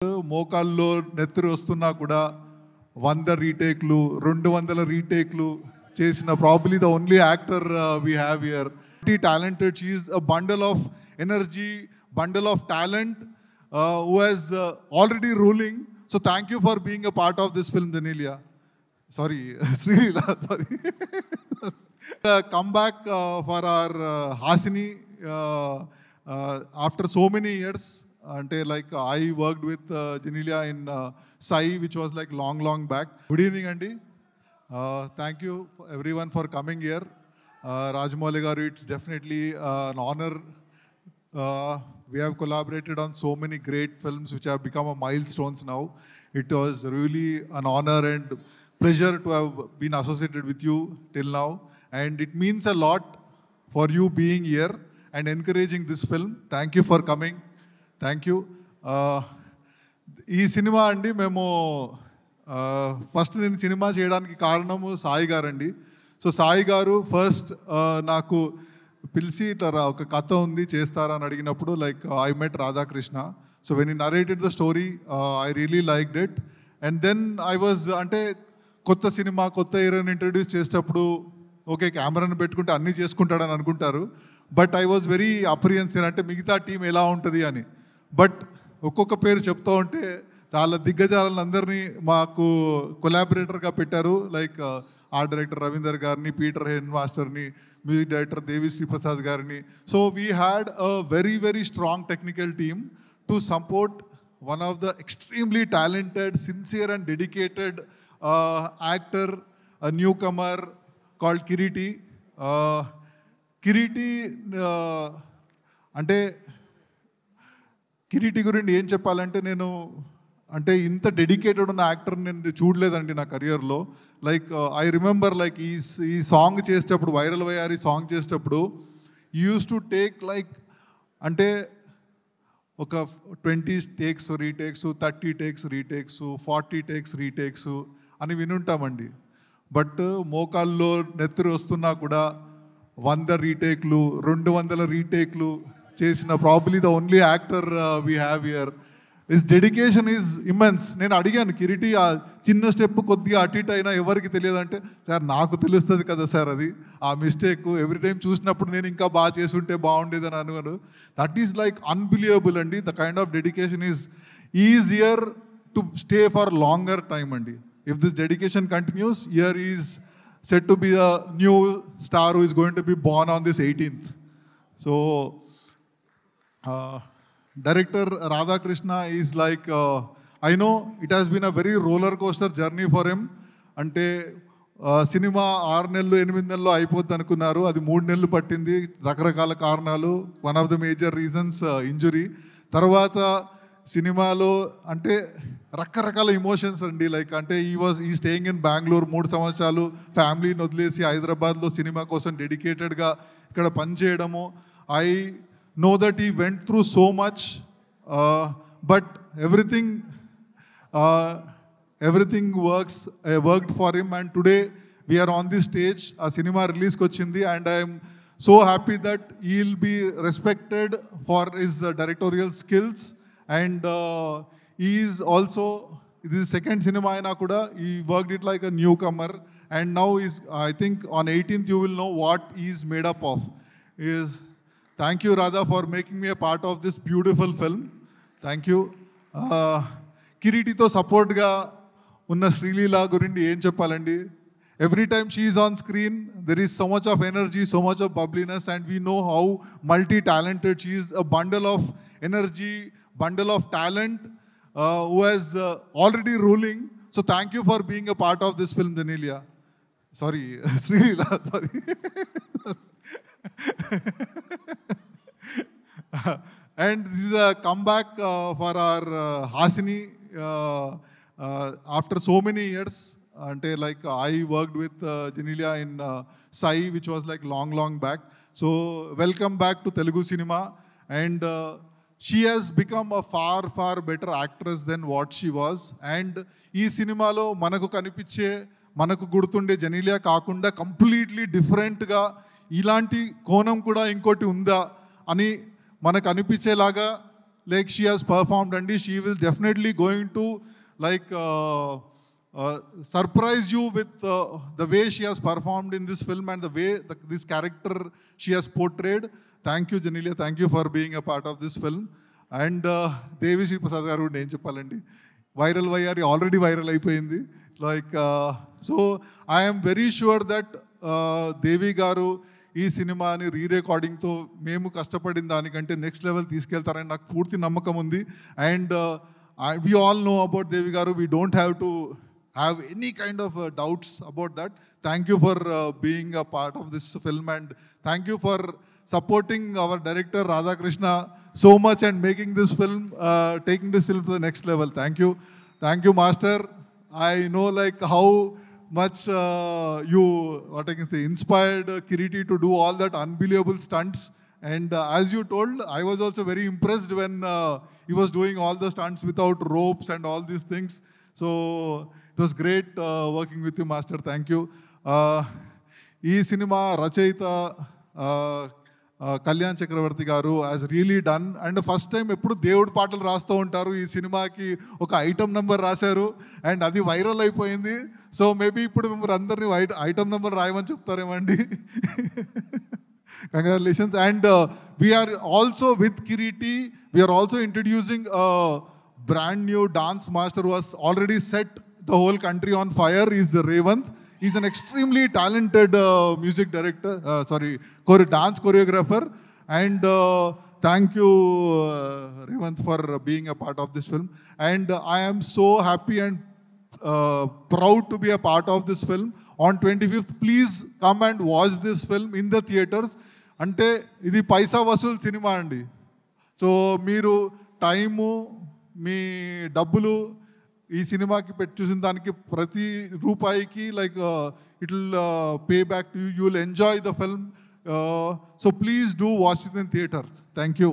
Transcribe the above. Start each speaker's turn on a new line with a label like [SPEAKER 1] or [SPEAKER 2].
[SPEAKER 1] మోకాల్లో నెత్తురు వస్తున్నా కూడా 100 రీటేక్లు 200 రీటేక్లు చేసిన probably the only actor we have here. Talented, she is a bundle of energy, bundle of talent, who has already ruling. So thank you for being a part of this film, Janelia. Sorry, Srila, sorry. Come back for our Hasini after so many years. Ante like I worked with Janelia in Sai, which was like long back. Good evening, Andy. Thank you everyone for coming here. Rajamouli garu, it's definitely an honor. We have collaborated on so many great films which have become a milestones now. It was really an honor and pleasure to have been associated with you till now, and it means a lot for you being here and encouraging this film. Thank you for coming. Thank you. ఈ cinema అండి మేము first నేను cinema చేయడానికి కారణము సాయి గారండి. So Sai గారు first నాకు పిలిచి ఇట్లా ఒక కథ ఉంది చేస్తారా అని అడిగినప్పుడు like I met Radhakrishna. So when he narrated the story I really liked it. And then I was అంటే కొత్త సినిమా కొత్త హీరోని ఇంట్రడ్యూస్ చేసేటప్పుడు ఓకే కెమెరాను పెట్టుకుంటే అన్నీ చేసుకుంటాడని అనుకుంటారు. బట్ ఐ వాజ్ వెరీ అప్రిహెన్సివ్, అంటే మిగతా టీం ఎలా ఉంటుంది అని. బట్ ఒక్కొక్క పేరు చెప్తూ ఉంటే చాలా దిగ్గజాలందరినీ మాకు కొలాబరేటర్గా పెట్టారు. లైక్ ఆర్ట్ డైరెక్టర్ రవీందర్ గారిని, పీటర్ హెన్ మాస్టర్ని, మ్యూజిక్ డైరెక్టర్ దేవి శ్రీప్రసాద్ గారిని. So we had a very strong technical team to support one of the extremely talented, sincere and dedicated actor, a newcomer called Kiriti. అంటే కిరీటి గురించి ఏం చెప్పాలంటే నేను అంటే ఇంత డెడికేటెడ్ ఉన్న యాక్టర్ నేను చూడలేదండి నా కెరియర్లో. లైక్ ఐ రిమెంబర్ లైక్ ఈ సాంగ్ చేసేటప్పుడు వైరల్ వయ్యారి సాంగ్ చేసేటప్పుడు యూస్ టు టేక్ లైక్ అంటే ఒక 20 takes retakes, 30 takes retakes, 40 takes retakes అని వినుంటామండి. బట్ మోకాల్లో నెత్తురు వస్తున్నా కూడా 100 రీటేక్లు 200 రీటేక్లు చేసిన probably the only actor we have here. His dedication is immense. నేను అడిగాను కిరీటి ఆ చిన్న స్టెప్ కొద్దిగా అటు ఇటు అయినా ఎవరికి తెలియదంటే, సార్ నాకు తెలుస్తుంది కదా సార్ అది ఆ మిస్టేక్ ఎవ్రీ టైం చూసినప్పుడు నేను ఇంకా బాగా చేసుంటే బాగుండేదని అనుకోను. దట్ ఈస్ లైక్ అన్బిలీవబుల్ అండి. The kind of dedication is here to stay for longer time అండి. If this dedication continues, here is set to be a new star who is going to be born on this 18th. So Director Radhakrishna is like, I know it has been a very roller coaster journey for him. అంటే cinema 6 నెలలు 8 నెలలు అయిపోద్ది అనుకున్నారు, అది 3 నెలలు పట్టింది రకరకాల కారణాలు. One of the major reasons injury. తర్వాత సినిమాలో అంటే రకరకాల ఇమోషన్స్ అండి. లైక్ అంటే ఈ స్టేయింగ్ ఇన్ బెంగళూరు 3 సంవత్సరాలు ఫ్యామిలీని వదిలేసి హైదరాబాద్లో సినిమా కోసం డెడికేటెడ్గా ఇక్కడ పనిచేయడము. I know that he went through so much, but everything worked for him, and today we are on this stage. A cinema release kochindi, and I am so happy that he will be respected for his directorial skills, and he is also, this is second cinema aina kuda he worked it like a newcomer, and now I think on 18th you will know what he is made up of. Thank you, Radha, for making me a part of this beautiful film. Thank you. కిరీటితో సపోర్ట్గా ఉన్న శ్రీలీల గురించి ఏం చెప్పాలండి. Every time she is on screen there is so much of energy, so much of bubbliness, and we know how multi talented she is. A bundle of energy, bundle of talent, who has already ruling. So thank you for being a part of this film, Janelia. Sorry, Srila, sorry. And this is a comeback for our Hasini after so many years. Ante like I worked with Janelia in Sai, which was like long back. So welcome back to Telugu cinema, and she has become a far better actress than what she was. And ee cinema lo manaku kanipiche మనకు గుర్తుండే జనీలియా కాకుండా completely డిఫరెంట్గా ఇలాంటి కోణం కూడా ఇంకోటి ఉందా అని మనకు అనిపించేలాగా like she has performed, and she will definitely going to like surprise you with the way she has performed in this film and the way this character she has portrayed. Thank you, Genelia. Thank you for being a part of this film. And Devi Sri Prasad garu నేను చెప్పాలండి, viral అయ్యారు, already viral అయిపోయింది. Like so I am very sure that దేవి గారు ఈ సినిమాని రీరికార్డింగ్తో మేము కష్టపడిన దానికంటే నెక్స్ట్ లెవెల్ తీసుకెళ్తారని నాకు పూర్తి నమ్మకం ఉంది. And we all know about Devi garu. We don't have to have any kind of doubts about that. Thank you for being a part of this film, and thank you for supporting our director Radhakrishna so much and making this film, taking this film to the next level. Thank you, master. I know like how much you, what I can say, inspired Kiriti to do all that unbelievable stunts. And as you told, I was also very impressed when he was doing all the stunts without ropes and all these things. So it was great working with you, master. Thank you. Ee cinema rachayita Kalyan Chakravarthy గారు has really done, and first time ఎప్పుడు దేవుడి పాటలు రాస్తూ ఉంటారు, ఈ సినిమాకి ఒక item number రాశారు అండ్ అది వైరల్ అయిపోయింది. సో మేబీ ఇప్పుడు మిమ్మల్ని అందరినీ ఐటమ్ నెంబర్ రాయమని చెప్తారేమండి. Congratulations. And we are also with Kiriti, we are also introducing a brand new dance master who has already set the whole country on fire. Is Revant. He's an extremely talented music director, dance choreographer. And thank you, Revant, for being a part of this film. And I am so happy and proud to be a part of this film. On 25th, please come and watch this film in the theaters. అంటే ఇది పైసా Vasool cinema అండి. So మీరు time, మీ డబ్బులు ఈ సినిమాకి పెట్టి చూసిన దానికి ప్రతి రూపాయికి like it will pay back to you. You will enjoy the film. So please do watch it in theatres. Thank you.